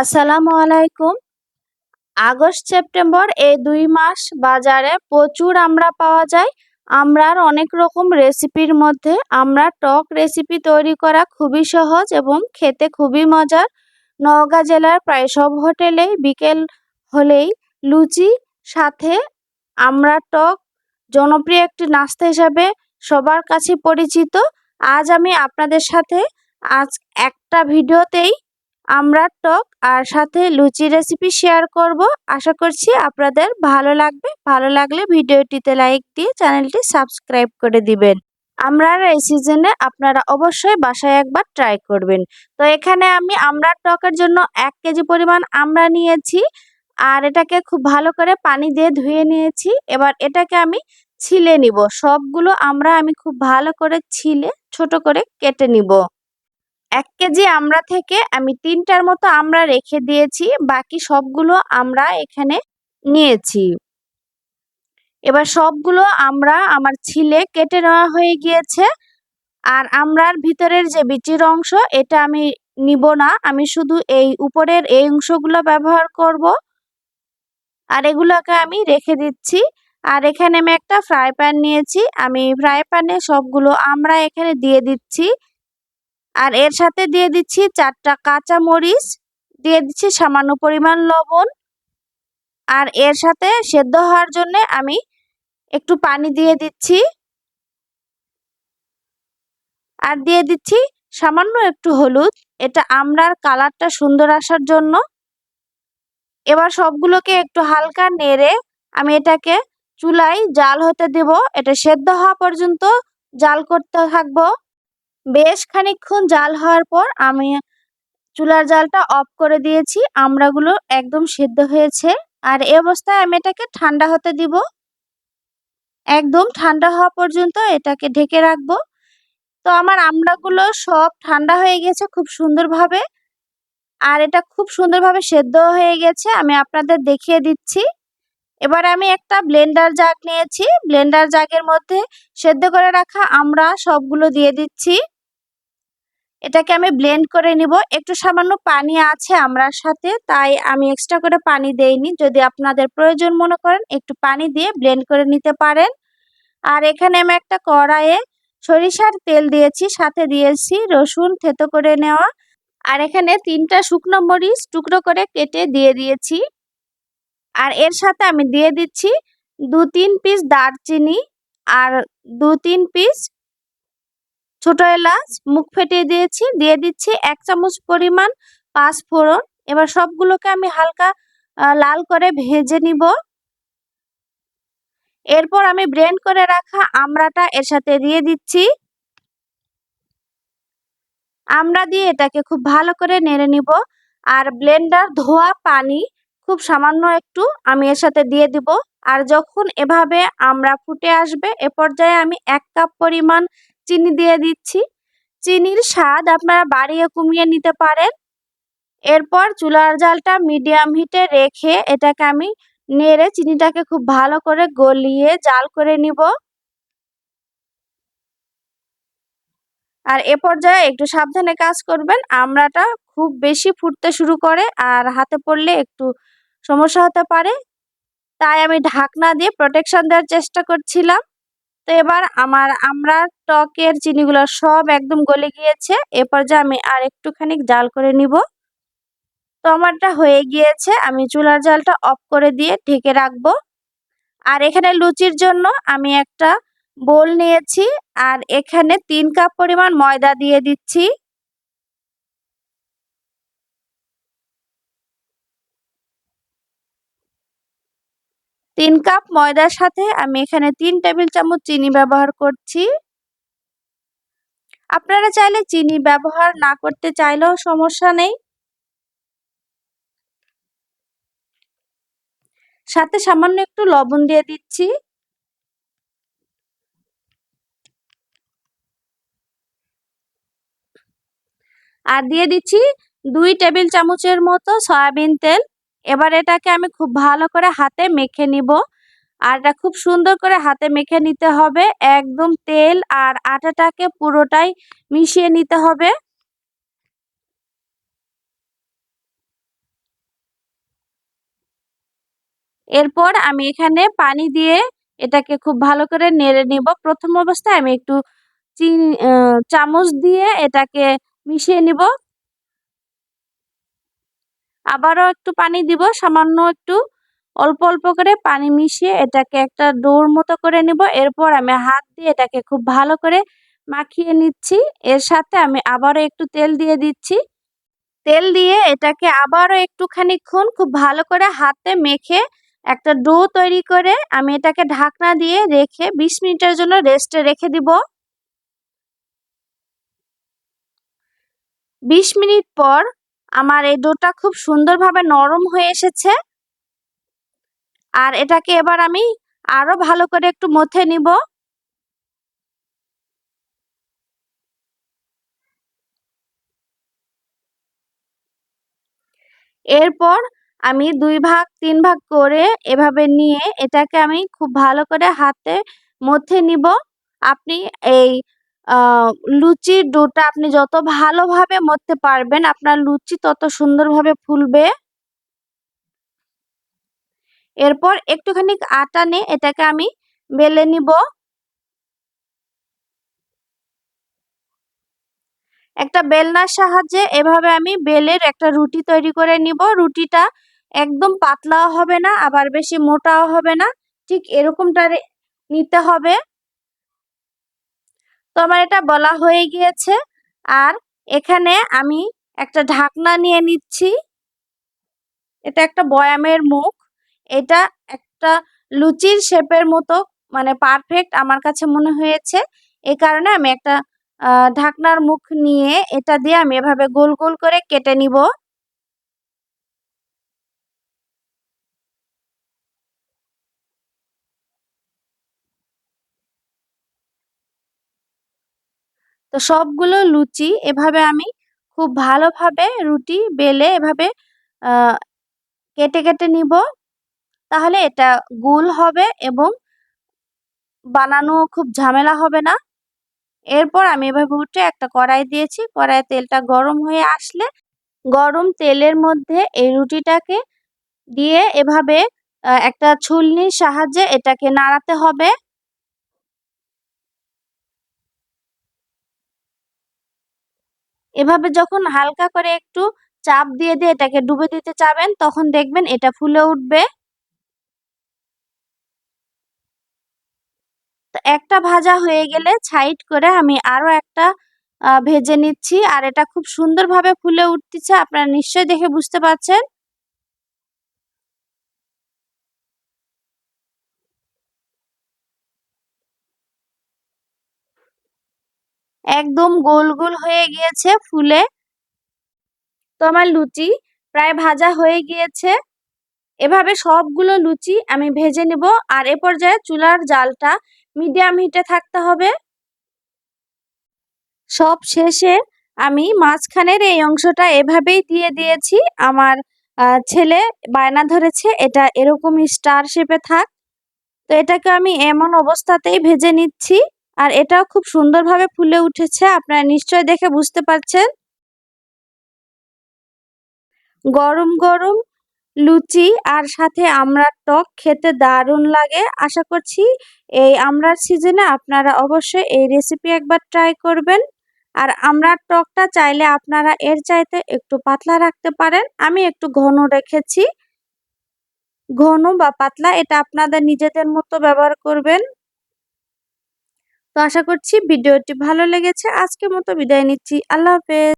আসসালামু আলাইকুম। August September এই ২ মাস বাজারে প্রচুর আমড়া পাওয়া যায়। আমড়ার অনেক রকম রেসিপির মধ্যে আমড়ার টক রেসিপি তৈরি করা খুবই সহজ এবং খেতে খুবই মজার। নওগাঁ জেলার প্রায় সব হোটেলেই বিকেল হলেই লুচি সাথে আমড়ার টক জনপ্রিয় একটি নাস্তা হিসাবে সবার কাছে পরিচিত। আজ আমি আপনাদের সাথে একটা ভিডিওতেই আমড়ার টক আর সাথে লুচি রেসিপি শেয়ার করব। আশা করছি আপনাদের ভালো লাগবে। ভালো লাগলে ভিডিওটিতে লাইক দিয়ে চ্যানেলটি সাবস্ক্রাইব করে দিবেন। আমড়ার এই সিজনে আপনারা অবশ্যই বাসায় একবার ট্রাই করবেন। তো এখানে আমি আমড়ার টকের জন্য 1 কেজি পরিমাণ আমড়া নিয়েছি আর এটাকে খুব ভালো করে পানি দিয়ে ধুয়ে নিয়েছি। এবার এটাকে আমি ছিলে নিব। সবগুলো আমড়া আমি খুব ভালো করে ছিলে ছোট করে কেটে নিব। 1 কেজি আমড়া থেকে আমি 3টার মতো আমড়া রেখে দিয়েছি, বাকি সবগুলো আমড়া এখানে নিয়েছি। এবার সবগুলো আমড়া আমার ছিলে কেটে নেওয়া হয়ে গিয়েছে। আর আমড়ার ভিতরের যে বিচির অংশ এটা আমি নিব না, আমি শুধু এই উপরের এই অংশগুলো ব্যবহার করব। আর এগুলোকে আমি রেখে দিচ্ছি। আর এখানে আমি একটা ফ্রাই প্যান নিয়েছি, আমি ফ্রাই প্যানে সবগুলো আমড়া এখানে দিয়ে দিচ্ছি। আর এর সাথে দিয়ে দিচ্ছি 4টা কাঁচা মরিচ, দিয়ে দিচ্ছি সামান্য পরিমাণ লবণ। আর এর সাথে সেদ্ধ হওয়ার জন্য আমি একটু পানি দিয়ে দিচ্ছি। আর দিয়ে দিচ্ছি সামান্য একটু হলুদ, এটা আমড়ার কালারটা সুন্দর আসার জন্য। এবার সবগুলোকে একটু হালকা নেড়ে আমি এটাকে চুলায় জাল হতে দেব। এটা সেদ্ধ হওয়া পর্যন্ত জাল করতে থাকবো। বেশ খানিকক্ষণ জাল হওয়ার পর আমি চুলার জালটা অফ করে দিয়েছি। আমড়াগুলো একদম সেদ্ধ হয়েছে। আর এই অবস্থায় আমি এটাকে ঠান্ডা হতে দিব। একদম ঠান্ডা হওয়া পর্যন্ত এটাকে ঢেকে রাখবো। তো আমার আমড়াগুলো সব ঠান্ডা হয়ে গেছে খুব সুন্দরভাবে। আর এটা খুব সুন্দরভাবে সেদ্ধ হয়ে গেছে, আমি আপনাদের দেখিয়ে দিচ্ছি। এবার আমি একটা ব্লেন্ডার জাগ নিয়েছি, ব্লেন্ডার জাগের মধ্যে সেদ্ধ করে রাখা আমড়া সবগুলো দিয়ে দিচ্ছি। এটাকে আমি ব্লেন্ড করে নিব। একটু সামান্য পানি আছে আমড়ার সাথে, তাই আমি এক্সট্রা করে পানি দেইনি। যদি আপনাদের প্রয়োজন মনে করেন একটু পানি দিয়ে ব্লেন্ড করে নিতে পারেন। আর এখানে আমি একটা কড়াইয়ে সরিষার তেল দিয়েছি, সাথে দিয়েছি রসুন থেতো করে নেওয়া। আর এখানে 3টা শুকনো মরিচ টুকরো করে কেটে দিয়ে দিয়েছি। আর এর সাথে আমি দিয়ে দিচ্ছি 2-3 পিস দারচিনি আর 2-3 পিস ছোট এলাচ মুখ ফেটিয়ে দিয়েছি। দিয়ে দিচ্ছি 1 চামচ পরিমাণ পাঁচফোড়ন। এবার সবগুলোকে আমি হালকা লাল করে ভেজে নিব। এরপর আমি ব্লেন্ড করে রাখা আমড়াটা এর সাথে দিয়ে দিচ্ছি। আমড়া দিয়ে এটাকে খুব ভালো করে নেড়ে নিব। আর ব্লেন্ডার ধোয়া পানি খুব সামান্য একটু আমি এর সাথে দিয়ে দিব। আর যখন এভাবে আমড়া ফুটে আসবে এ পর্যায়ে আমি 1 কাপ পরিমাণ চিনি দিয়ে দিচ্ছি। চিনির স্বাদ আপনারা বাড়িয়ে কমিয়ে নিতে পারেন। এরপর চুলার জালটা মিডিয়াম হিটে রেখে এটাকে আমি নেড়ে চিনিটাকে খুব ভালো করে গলিয়ে জাল করে নিব। আর এ পর্যায়ে একটু সাবধানে কাজ করবেন, আমড়াটা খুব বেশি ফুটতে শুরু করে আর হাতে পড়লে একটু সমস্যা হতে পারে। তাই আমি ঢাকনা দিয়ে প্রোটেকশন দেওয়ার চেষ্টা করছিলাম। তো এবার আমার আমড়ার টকের চিনিগুলো সব একদম গলে গিয়েছে। এ পর্যায়ে আমি আর একটুখানি জাল করে নিব। তো আমারটা হয়ে গিয়েছে, আমি চুলার জালটা অফ করে দিয়ে ঢেকে রাখবো। আর এখানে লুচির জন্য আমি একটা বোল নিয়েছি আর এখানে 3 কাপ পরিমাণ ময়দা দিয়ে দিচ্ছি। তিন কাপ ময়দার সাথে আমি এখানে 3 টেবিল চামচ চিনি ব্যবহার করছি। আপনারা চাইলে চিনি ব্যবহার না করতে চাইলেও সমস্যা নেই। সাথে সামান্য একটু লবণ দিয়ে দিচ্ছি। আর দিয়ে দিচ্ছি 2 টেবিল চামচের মতো সয়াবিন তেল। এবার এটাকে আমি খুব ভালো করে হাতে মেখে নিব। আর এটা খুব সুন্দর করে হাতে মেখে নিতে হবে। একদম তেল আর আটাটাকে পুরোটাই মিশিয়ে নিতে হবে। এরপর আমি এখানে পানি দিয়ে এটাকে খুব ভালো করে নেড়ে নিব। প্রথম অবস্থায় আমি একটু চামচ দিয়ে এটাকে মিশিয়ে নিব। আবারও একটু পানি দিব, সামান্য একটু অল্প অল্প করে পানি মিশিয়ে এটাকে একটা ডোর মতো করে নিব। এরপর আমি হাত দিয়ে এটাকে খুব ভালো করে মাখিয়ে নিচ্ছি। এর সাথে আমি আবারও একটু তেল দিয়ে দিচ্ছি। তেল দিয়ে এটাকে আবারও একটু খানিকক্ষণ খুব ভালো করে হাতে মেখে একটা ডো তৈরি করে আমি এটাকে ঢাকনা দিয়ে রেখে ২০ মিনিটের জন্য রেস্টে রেখে দিব। ২০ মিনিট পর আমার এই ডোটা খুব সুন্দরভাবে নরম হয়ে এসেছে। আর এটাকে এবার আমি আরো ভালো করে একটু মথে নিব। এরপর আমি ২ ভাগ ৩ ভাগ করে এভাবে নিয়ে এটাকে আমি খুব ভালো করে হাতে মথে নিব। আপনি এই লুচির ডোটা আপনি যত ভালোভাবে মথতে পারবেন আপনার লুচি তত সুন্দরভাবে ফুলবে। এরপর একটুখানি আটা নিয়ে এটাকে আমি বেলে নিব। একটা বেলনার সাহায্যে এভাবে আমি বেলের একটা রুটি তৈরি করে নিব। রুটিটা একদম পাতলাও হবে না আবার বেশি মোটাও হবে না, ঠিক এরকমটা নিতে হবে। তো আমার এটা বলা হয়ে গিয়েছে। আর এখানে আমি একটা ঢাকনা নিয়ে নিচ্ছি। এটা একটা বয়ামের মুখ। এটা একটা লুচির শেপের মতো মানে পারফেক্ট আমার কাছে মনে হয়েছে। এই কারণে আমি একটা ঢাকনার মুখ নিয়ে এটা দিয়ে আমি এভাবে গোল গোল করে কেটে নিব। তো সবগুলো লুচি এভাবে আমি খুব ভালোভাবে রুটি বেলে এভাবে আহ কেটে কেটে নিব। তাহলে এটা গোল হবে এবং বানানো খুব ঝামেলা হবে না। এরপর আমি এভাবে উঠে একটা কড়াই দিয়েছি। কড়াইয়ে তেলটা গরম হয়ে আসলে গরম তেলের মধ্যে এই রুটিটাকে দিয়ে এভাবে একটা ছুলনির সাহায্যে এটাকে নাড়াতে হবে। এভাবে যখন হালকা করে একটু চাপ দিয়ে দিয়ে এটাকে ডুবে দিতে চাবেন তখন দেখবেন এটা ফুলে উঠবে। তো একটা ভাজা হয়ে গেলে সাইড করে আমি আরো একটা ভেজে নিচ্ছি। আর এটা খুব সুন্দরভাবে ফুলে উঠতেছে, আপনারা নিশ্চয়ই দেখে বুঝতে পারছেন। একদম গোল গোল হয়ে গিয়েছে ফুলে। তো আমার লুচি প্রায় ভাজা হয়ে গিয়েছে। এভাবে সবগুলো লুচি আমি ভেজে নেব। আর এ পর্যায়ে চুলার জালটা মিডিয়াম হিটে থাকতে হবে। সব শেষে আমি মাঝখানের এই অংশটা এভাবেই দিয়ে দিয়েছি। আমার ছেলে বায়না ধরেছে এটা এরকমই স্টার শেপে থাক। তো এটাকে আমি এমন অবস্থাতেই ভেজে নিচ্ছি। আর এটাও খুব সুন্দরভাবে ফুলে উঠেছে, আপনারা নিশ্চয়ই দেখে বুঝতে পারছেন। গরম গরম লুচি আর সাথে আমড়ার টক খেতে দারুণ লাগে। আশা করছি এই আমড়ার সিজনে আপনারা অবশ্যই এই রেসিপি একবার ট্রাই করবেন। আর আমড়ার টকটা চাইলে আপনারা এর চাইতে একটু পাতলা রাখতে পারেন। আমি একটু ঘন রেখেছি। ঘন বা পাতলা এটা আপনাদের নিজেদের মতো ব্যবহার করবেন। তো আশা করছি ভিডিওটি ভালো লেগেছে। আজকের মতো বিদায় নিচ্ছি। আল্লাহ হাফেজ।